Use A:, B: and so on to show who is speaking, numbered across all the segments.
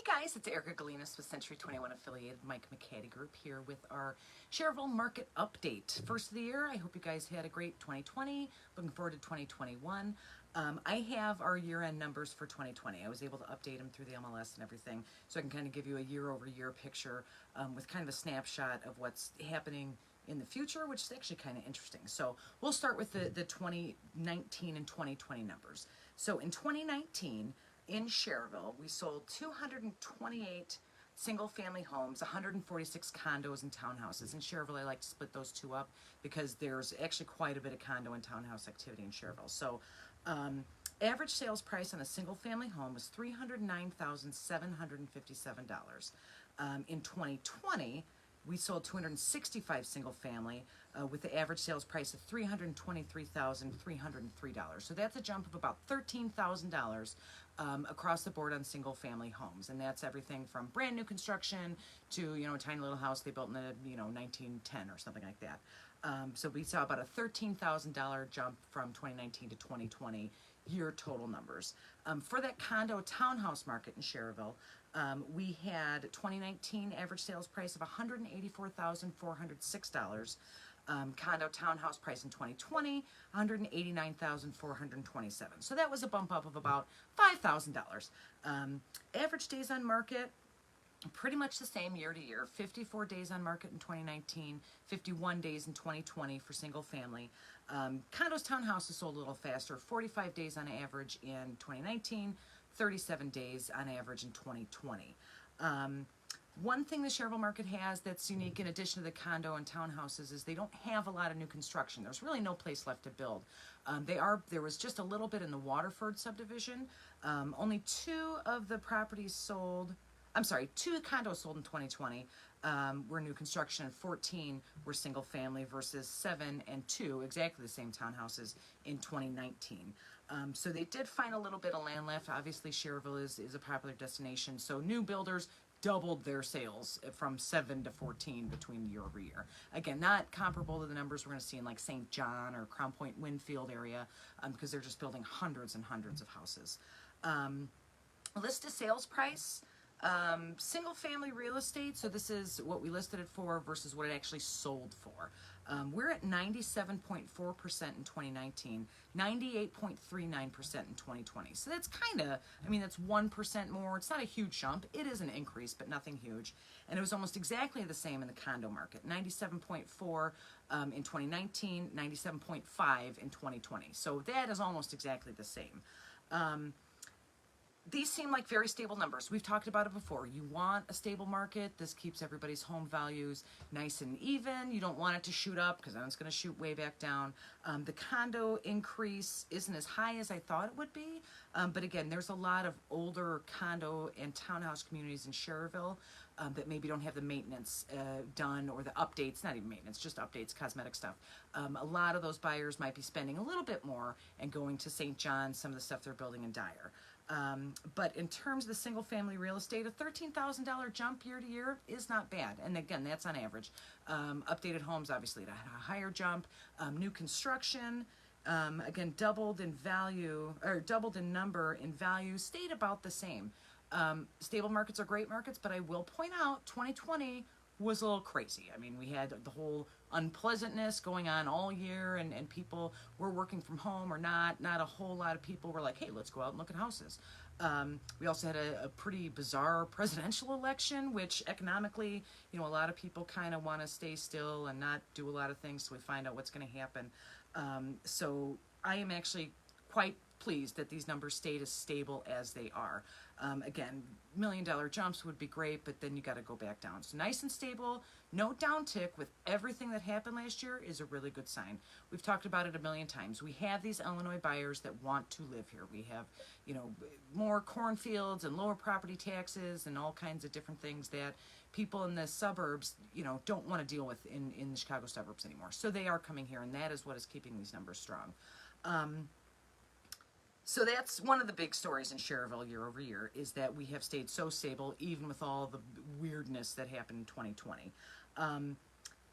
A: guys, it's Erica Galinas with Century 21 affiliated Mike McCaddy Group here with our Schererville market update. First of the year, I hope you guys had a great 2020. Looking forward to 2021. I have our year-end numbers for 2020. I was able to update them through the MLS and everything, so I can kind of give you a year-over-year picture with kind of a snapshot of what's happening in the future, which is actually kind of interesting. So we'll start with the 2019 and 2020 numbers. So in 2019, in Schererville, we sold 228 single-family homes, 146 condos and townhouses. In Schererville, I like to split those two up because there's actually quite a bit of condo and townhouse activity in Schererville. So average sales price on a single-family home was $309,757. In 2020, we sold 265 single-family with the average sales price of $323,303. So that's a jump of about $13,000 across the board on single-family homes, and that's everything from brand new construction to a tiny little house they built in the 1910 or something like that. So we saw about a $13,000 jump from 2019 to 2020 year total numbers. For that condo townhouse market in Schererville, we had 2019 average sales price of $184,406. Condo townhouse price in 2020, $189,427. So that was a bump up of about $5,000. Average days on market, pretty much the same year to year. 54 days on market in 2019, 51 days in 2020 for single family. Condos, townhouses sold a little faster, 45 days on average in 2019, 37 days on average in 2020. One thing the Schererville market has that's unique in addition to the condo and townhouses is they don't have a lot of new construction. There's really no place left to build. There was just a little bit in the Waterford subdivision. Only two of the properties sold, two condos sold in 2020 were new construction, and 14 were single family versus 7 and 2, exactly the same townhouses, in 2019. So they did find a little bit of land left. Obviously, Schererville is a popular destination, so new builders doubled their sales from 7 to 14 between year over year. Again, not comparable to the numbers we're going to see in like St. John or Crown Point, Winfield area, because they're just building hundreds and hundreds of houses. Listed sales price. Single family real estate, so this is what we listed it for versus what it actually sold for. We're at 97.4% in 2019, 98.39% in 2020. So that's kind of, that's 1% more. It's not a huge jump. It is an increase, but nothing huge. And it was almost exactly the same in the condo market, 97.4 in 2019, 97.5 in 2020. So that is almost exactly the same. These seem like very stable numbers. We've talked about it before. You want a stable market. This keeps everybody's home values nice and even. You don't want it to shoot up because then it's going to shoot way back down. The condo increase isn't as high as I thought it would be. But again, there's a lot of older condo and townhouse communities in Schererville that maybe don't have the maintenance done or the updates, not even maintenance, just updates, cosmetic stuff. A lot of those buyers might be spending a little bit more and going to St. John, some of the stuff they're building in Dyer. But in terms of the single family real estate, a $13,000 jump year to year is not bad. And again, that's on average. Updated homes, obviously, at a higher jump. New construction, again, doubled in value, or doubled in number, in value, stayed about the same. Stable markets are great markets, but I will point out 2020 was a little crazy. We had the whole unpleasantness going on all year, and people were working from home or not. Not a whole lot of people were like, hey, let's go out and look at houses. We also had a pretty bizarre presidential election, which economically, a lot of people kind of want to stay still and not do a lot of things so we find out what's going to happen. So I am actually quite pleased that these numbers stayed as stable as they are. Again, $1 million jumps would be great, but then you got to go back down. So nice and stable, no downtick with everything that happened last year is a really good sign. We've talked about it a million times. We have these Illinois buyers that want to live here. We have, more cornfields and lower property taxes and all kinds of different things that people in the suburbs, don't want to deal with in the Chicago suburbs anymore. So they are coming here, and that is what is keeping these numbers strong. So that's one of the big stories in Schererville year over year, is that we have stayed so stable even with all the weirdness that happened in 2020.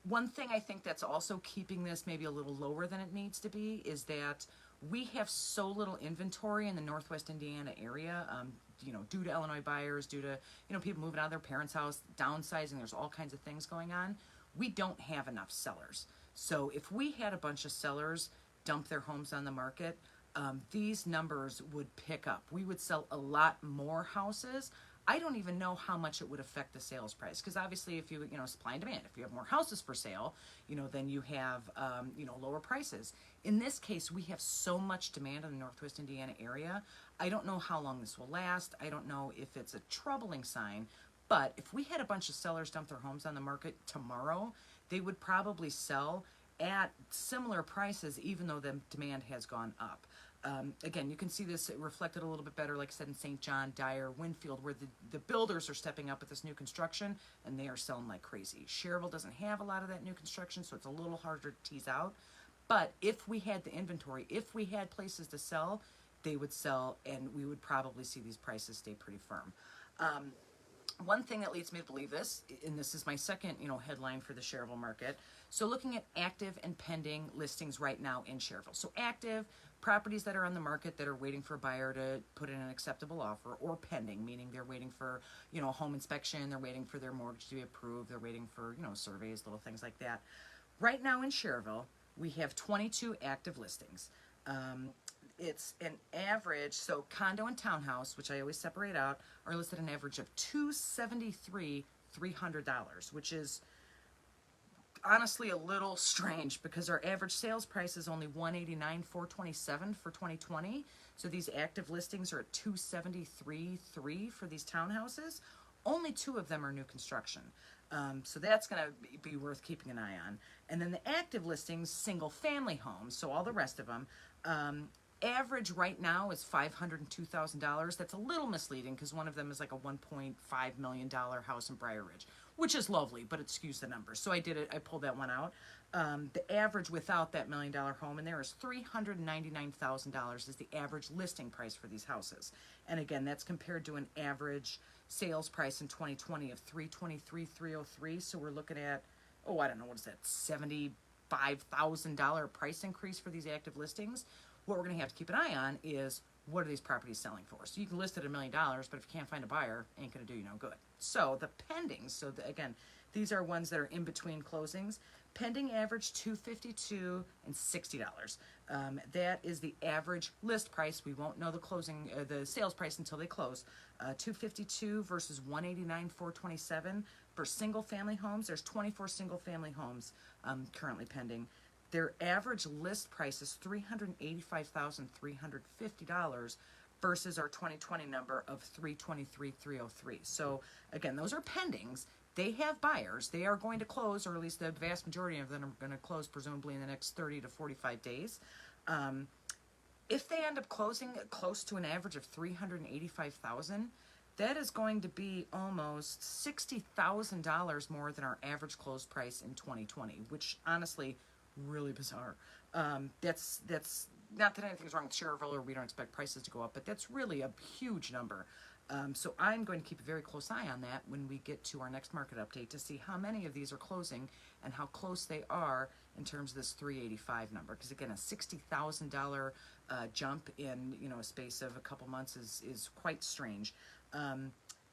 A: One thing I think that's also keeping this maybe a little lower than it needs to be is that we have so little inventory in the Northwest Indiana area. due to Illinois buyers, due to, people moving out of their parents' house, downsizing, there's all kinds of things going on. We don't have enough sellers. So if we had a bunch of sellers dump their homes on the market, these numbers would pick up. We would sell a lot more houses. I don't even know how much it would affect the sales price, because obviously if you supply and demand, if you have more houses for sale, then you have, lower prices. In this case, we have so much demand in the Northwest Indiana area. I don't know how long this will last. I don't know if it's a troubling sign, but if we had a bunch of sellers dump their homes on the market tomorrow, they would probably sell at similar prices, even though the demand has gone up. Again, you can see this reflected a little bit better, like I said, in St. John, Dyer, Winfield, where the builders are stepping up with this new construction, and they are selling like crazy. Schererville doesn't have a lot of that new construction, so it's a little harder to tease out. But if we had the inventory, if we had places to sell, they would sell, and we would probably see these prices stay pretty firm. One thing that leads me to believe this, and this is my second, headline for the Schererville market. So looking at active and pending listings right now in Schererville. So active, properties that are on the market that are waiting for a buyer to put in an acceptable offer, or pending, meaning they're waiting for, home inspection, they're waiting for their mortgage to be approved, they're waiting for, surveys, little things like that. Right now in Schererville, we have 22 active listings. It's an average, so condo and townhouse, which I always separate out, are listed an average of $273,300, which is honestly a little strange because our average sales price is only $189,427 for 2020. So these active listings are at $273,300 for these townhouses. Only 2 of them are new construction. So that's going to be worth keeping an eye on. And then the active listings, single family homes, so all the rest of them, average right now is $502,000. That's a little misleading because one of them is like a $1.5 million house in Briar Ridge, which is lovely, but it skews the numbers. So I pulled that one out. The average without that $1 million home in there is $399,000 is the average listing price for these houses. And again, that's compared to an average sales price in 2020 of $323,303. So we're looking at, I don't know, what is that, $75,000 price increase for these active listings. What we're going to have to keep an eye on is, what are these properties selling for? So you can list it at $1 million, but if you can't find a buyer, ain't going to do you no good. So the pendings, again, these are ones that are in between closings. Pending average $252 and $60. That is the average list price. We won't know the sales price until they close. $252 versus $189,427 for single family homes. There's 24 single family homes currently pending. Their average list price is $385,350 versus our 2020 number of $323,303. So again, those are pendings. They have buyers. They are going to close, or at least the vast majority of them are going to close presumably in the next 30 to 45 days. If they end up closing close to an average of $385,000, that is going to be almost $60,000 more than our average close price in 2020, which honestly, really bizarre. That's not that anything's wrong with Schererville or we don't expect prices to go up, but that's really a huge number. So I'm going to keep a very close eye on that when we get to our next market update to see how many of these are closing and how close they are in terms of this 385 number. Because again, a $60,000 jump in a space of a couple months is quite strange.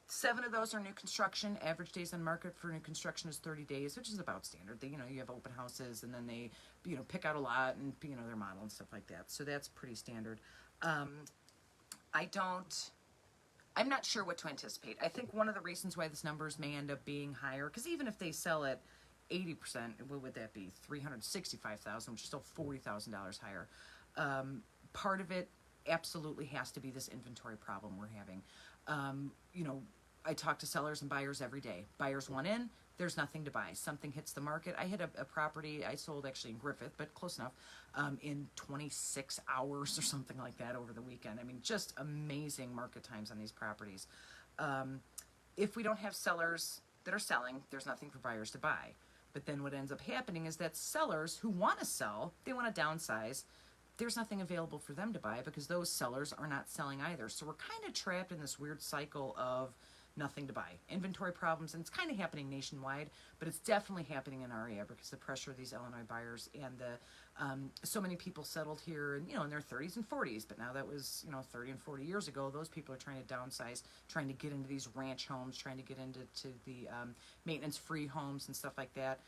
A: 7 of those are new construction. Average days on market for new construction is 30 days, which is about standard. You have open houses and then they, pick out a lot and, their model and stuff like that. So that's pretty standard. I'm not sure what to anticipate. I think one of the reasons why this numbers may end up being higher, because even if they sell at 80%, what would that be? $365,000, which is still $40,000 higher. Part of it absolutely has to be this inventory problem we're having. I talk to sellers and buyers every day. Buyers want in, there's nothing to buy. Something hits the market. I had a property I sold actually in Griffith, but close enough, in 26 hours or something like that over the weekend. I mean, just amazing market times on these properties. If we don't have sellers that are selling, there's nothing for buyers to buy. But then what ends up happening is that sellers who want to sell, they want to downsize, there's nothing available for them to buy because those sellers are not selling either. So we're kind of trapped in this weird cycle of nothing to buy. Inventory problems, and it's kind of happening nationwide, but it's definitely happening in our area because the pressure of these Illinois buyers and the So many people settled here and, in their 30s and 40s, but now that was, 30 and 40 years ago. Those people are trying to downsize, trying to get into these ranch homes, trying to get into the maintenance-free homes and stuff like that.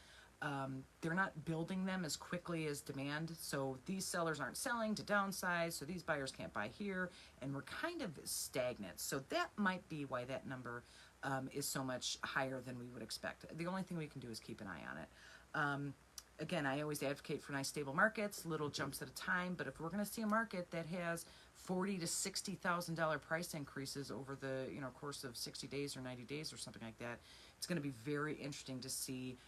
A: They're not building them as quickly as demand, so these sellers aren't selling to downsize, so these buyers can't buy here, and we're kind of stagnant. So that might be why that number is so much higher than we would expect. The only thing we can do is keep an eye on it. Again, I always advocate for nice stable markets, little jumps at a time, but if we're going to see a market that has $40,000 to $60,000 price increases over the course of 60 days or 90 days or something like that, it's going to be very interesting to see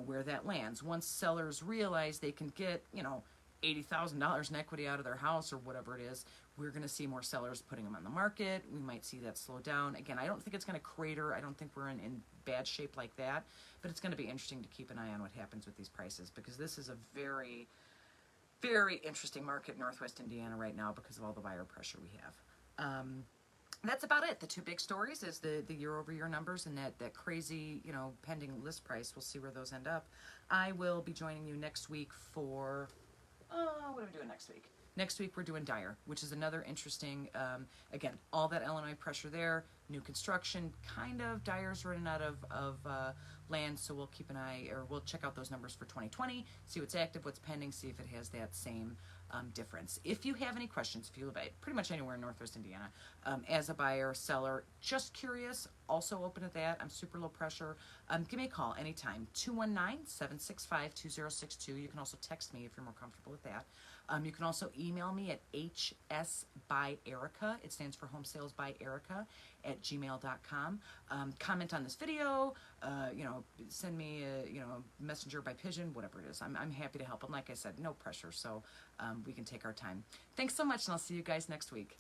A: where that lands. Once sellers realize they can get $80,000 in equity out of their house or whatever it is, we're going to see more sellers putting them on the market. We might see that slow down. Again, I don't think it's going to crater. I don't think we're in bad shape like that, but it's going to be interesting to keep an eye on what happens with these prices, because this is a very, very interesting market in Northwest Indiana right now because of all the buyer pressure we have. That's about it. The two big stories is the year-over-year numbers and that crazy, pending list price. We'll see where those end up. I will be joining you next week for, what are we doing next week? Next week we're doing Dyer, which is another interesting, again, all that Illinois pressure there, new construction, kind of. Dyer's running out of land, so we'll keep an eye, or we'll check out those numbers for 2020, see what's active, what's pending, see if it has that same difference. If you have any questions, if you live pretty much anywhere in Northwest Indiana, as a buyer, seller, just curious, also open to that. I'm super low pressure. Give me a call anytime, 219-765-2062. You can also text me if you're more comfortable with that. You can also email me at hsbyerica, it stands for Home Sales by Erica, @gmail.com. Comment on this video, send me a messenger by pigeon, whatever it is. I'm happy to help. And like I said, no pressure, so we can take our time. Thanks so much, and I'll see you guys next week.